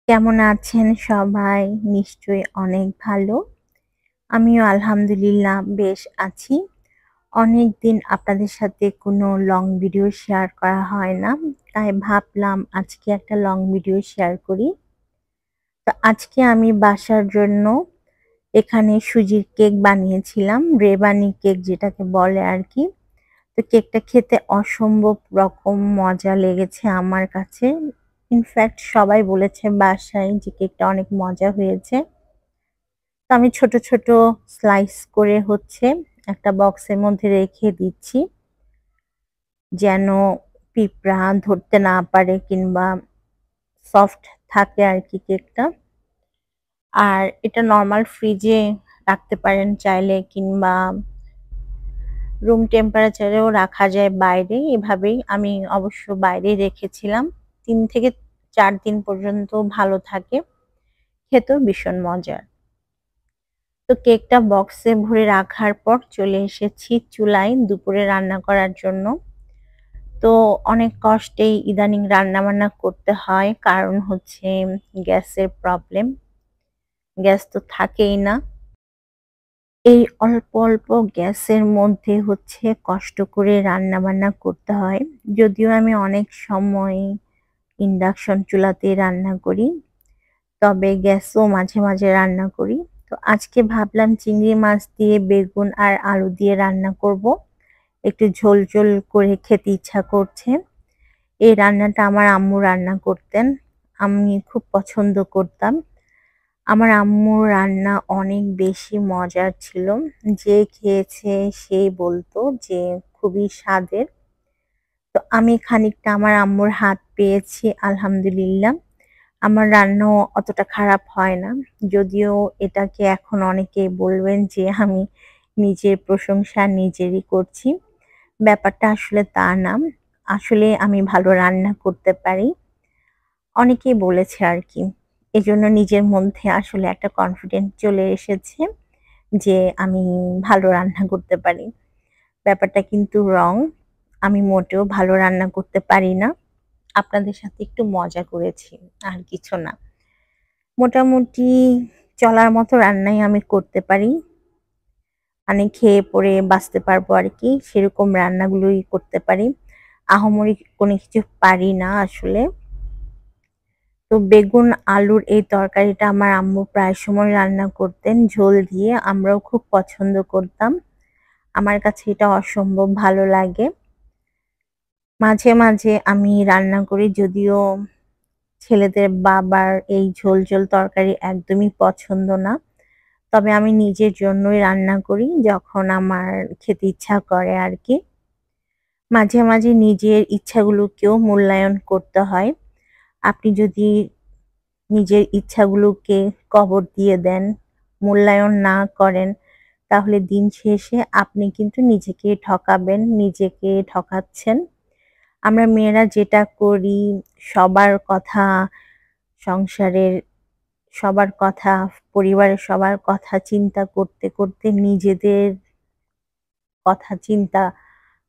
কেমন আছেন সবাই? নিশ্চয়ই অনেক ভালো। আমিও আলহামদুলিল্লাহ বেশ আছি। অনেকদিন আপনাদের সাথে কোনো লং ভিডিও শেয়ার করা হয় না। তাই ভাবলাম আজকে একটা লং ভিডিও শেয়ার করি। তো আজকে আমি বাসার জন্য এখানে সুজির কেক বানিয়েছিলাম। রেবানি কেক যেটাকে বলে আরকি। তো কেকটা খেতে অসম্ভব রকম মজা লেগেছে আমার কাছে। ইনফ্যাক্ট সবাই বলেছে বাসায় যে কেকটা অনেক মজা হয়েছে। তো আমি ছোট, ছোট স্লাইস করে একটা বক্সের মধ্যে রেখে দিচ্ছি। যেন পিঁপড়া ধরতে না পারে কিংবা সফট থাকে আরকি কেকটা। আর এটা নরমাল ফ্রিজে রাখতে পারেন চাইলে কিংবা রুম টেম্পারেচারেও রাখা যায় বাইরে। এভাবেই আমি অবশ্য বাইরেই রেখেছিলাম। ৩ থেকে ৪ দিন পর্যন্ত ভালো থাকে। খেতেও ভীষণ মজার। তো কেকটা বক্সে ভরে রাখার পর চলে এসেছি চুলায় দুপুরে রান্না করার জন্য। তো অনেক কষ্টেই ইদানিং রান্নাবান্না করতে হয়। কারণ গ্যাসের প্রবলেম। গ্যাস তো থাকেই না। এই অল্প, অল্প গ্যাসের মধ্যে কষ্ট করে রান্নাবান্না করতে হয়। যদিও আমি অনেক সময় ইন্ডাকশন চুলাতে রান্না করি। তবে গ্যাসেও মাঝে, মাঝে রান্না করি। তো আজকে ভাবলাম চিংড়ি মাছ দিয়ে বেগুন আর আলু দিয়ে রান্না করব। একটু ঝোল, ঝোল করে খেতে ইচ্ছা করছে। এই রান্নাটা আমার আম্মু রান্না করতেন। আমি খুব পছন্দ করতাম। আমার আম্মুর রান্না অনেক বেশি মজার ছিল। যে খেয়েছে সেই বলতো যে খুবই স্বাদের। তো আমি খানিকটা আমার আম্মুর হাত পেয়েছি আলহামদুলিল্লাহ। আমার রান্নাও অতটা খারাপ হয় না। যদিও এটাকে এখন অনেকেই বলবেন যে আমি নিজের প্রশংসা নিজেরই করছি। ব্যাপারটা আসলে তা না। আসলে আমি ভালো রান্না করতে পারি। অনেকেই বলেছে আরকি। এজন্য নিজের মধ্যে আসলে একটা কনফিডেন্ট চলে এসেছে যে আমি ভালো রান্না করতে পারি। ব্যাপারটা কিন্তু রং। আমি মোটেও ভালো রান্না করতে পারি না। আপনাদের সাথে একটু মজা করেছি, আর কিছু না। মোটামুটি চলার মতো রান্নাই আমি করতে পারি। মানে খেয়ে পরে বাঁচতে পারবো আরকি। সেরকম রান্নাগুলোই করতে পারি। আহামরি কোনো কিছু পারি না আসলে। তো বেগুন আলুর এই তরকারিটা আমার আম্মু প্রায় সময় রান্না করতেন ঝোল দিয়ে। আমরাও খুব পছন্দ করতাম। আমার কাছে এটা অসম্ভব ভালো লাগে। মাঝে, মাঝে আমি রান্না করি যদিও ছেলেদের বাবার এই ঝোল, ঝোল তরকারি একদমই পছন্দ না। তবে আমি নিজের জন্যই রান্না করি যখন আমার খেতে ইচ্ছা করে আরকি। মাঝে, মাঝে নিজের ইচ্ছাগুলোকেও মূল্যায়ন করতে হয়। আপনি যদি নিজের ইচ্ছাগুলোকে কবর দিয়ে দেন, মূল্যায়ন না করেন, তাহলে দিন শেষে আপনি কিন্তু নিজেকে ঠকাবেন, নিজেকে ঠকাচ্ছেন। আমরা মেয়েরা যেটা করি সবার কথা, সংসারের সবার কথা, পরিবারের সবার কথা চিন্তা করতে, করতে নিজেদের কথা চিন্তা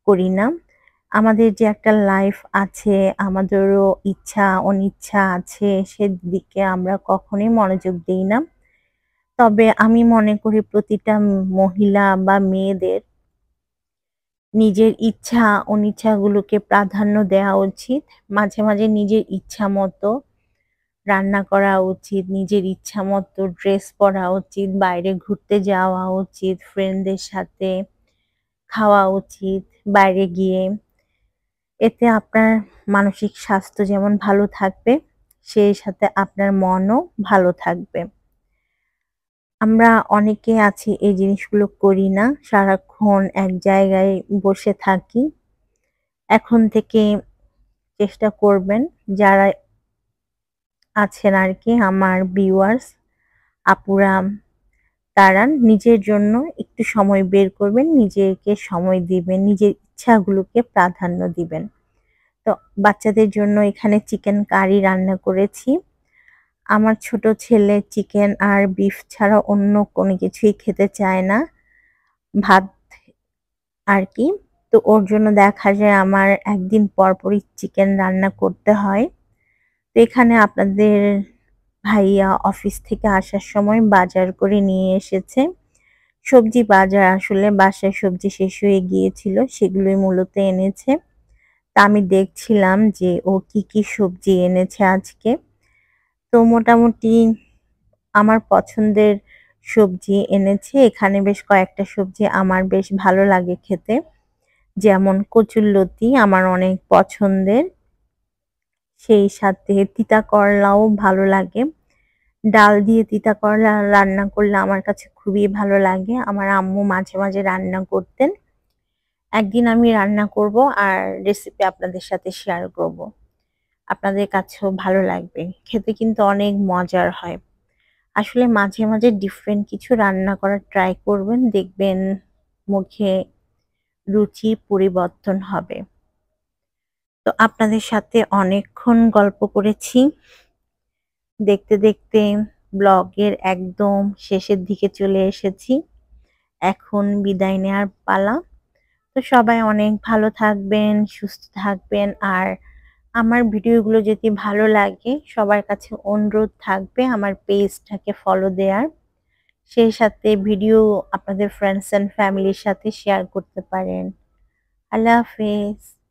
করি না। আমাদের যে একটা লাইফ আছে, আমাদেরও ইচ্ছা অনিচ্ছা আছে, সেদিকে আমরা কখনোই মনোযোগ দেই না। তবে আমি মনে করি প্রতিটা মহিলা বা মেয়েদের নিজের ইচ্ছা অনিচ্ছাগুলোকে প্রাধান্য দেওয়া উচিত। মাঝে, মাঝে নিজের ইচ্ছা মতো রান্না করা উচিত, নিজের ইচ্ছা মতো ড্রেস পরা উচিত, বাইরে ঘুরতে যাওয়া উচিত, ফ্রেন্ডদের সাথে খাওয়া উচিত বাইরে গিয়ে। এতে আপনার মানসিক স্বাস্থ্য যেমন ভালো থাকবে, সেই সাথে আপনার মনও ভালো থাকবে। আমরা অনেকে আছি এই জিনিসগুলো করি না। সারাক্ষণ এক জায়গায় বসে থাকি। এখন থেকে চেষ্টা করবেন যারা আছেন আরকি আমার ভিউয়ার্স আপুরা, তারা নিজের জন্য একটু সময় বের করবেন, নিজেকে সময় দিবেন, নিজের ইচ্ছাগুলোকে প্রাধান্য দিবেন। তো বাচ্চাদের জন্য এখানে চিকেন কারি রান্না করেছি। আমার ছোট ছেলে চিকেন আর বিফ ছাড়া অন্য কোনো কিছুই খেতে চায় না। ভাত আরকি। তো ওর জন্য দেখা যায় আমার একদিন পর পরই চিকেন রান্না করতে হয়। তো এখানে আপনাদের ভাইয়া অফিস থেকে আসার সময় বাজার করে নিয়ে এসেছে। সবজি বাজার আসলে বাসায় সবজি শেষ হয়ে গিয়েছিল, সেগুলোই মূলত এনেছে। তা আমি দেখছিলাম যে ও কি কি সবজি এনেছে আজকে। তো মোটামুটি আমার পছন্দের সবজি এনেছে। এখানে বেশ কয়েকটা সবজি আমার বেশ ভালো লাগে খেতে। যেমন কচুরলতি আমার অনেক পছন্দের। সেই সাথে তিতা করলাও ভালো লাগে। ডাল দিয়ে তিতা করলা রান্না করলে আমার কাছে খুবই ভালো লাগে। আমার আম্মু মাঝে, মাঝে রান্না করতেন। একদিন আমি রান্না করব আর রেসিপি আপনাদের সাথে শেয়ার করব। আপনাদের কাছেও ভালো লাগবে। খেতে কিন্তু অনেক মজার হয়। আসলে মাঝে, মাঝে ডিফারেন্ট কিছু রান্না করার ট্রাই করবেন। দেখবেন মুখে রুচির পরিবর্তন হবে। তো আপনাদের সাথে অনেকক্ষণ গল্প করেছি। দেখতে, দেখতে ব্লগের একদম শেষের দিকে চলে এসেছি। এখন বিদায় নেয়ার পালা। তো সবাই অনেক ভালো থাকবেন, সুস্থ থাকবেন। আর আমার ভিডিওগুলো যদি ভালো লাগে সবার কাছে অনুরোধ থাকবে আমার পেজটাকে ফলো দেয়ার। সেই সাথে ভিডিও আপনাদের ফ্রেন্ডস অ্যান্ড ফ্যামিলির সাথে শেয়ার করতে পারেন। আল্লাহ হাফেজ।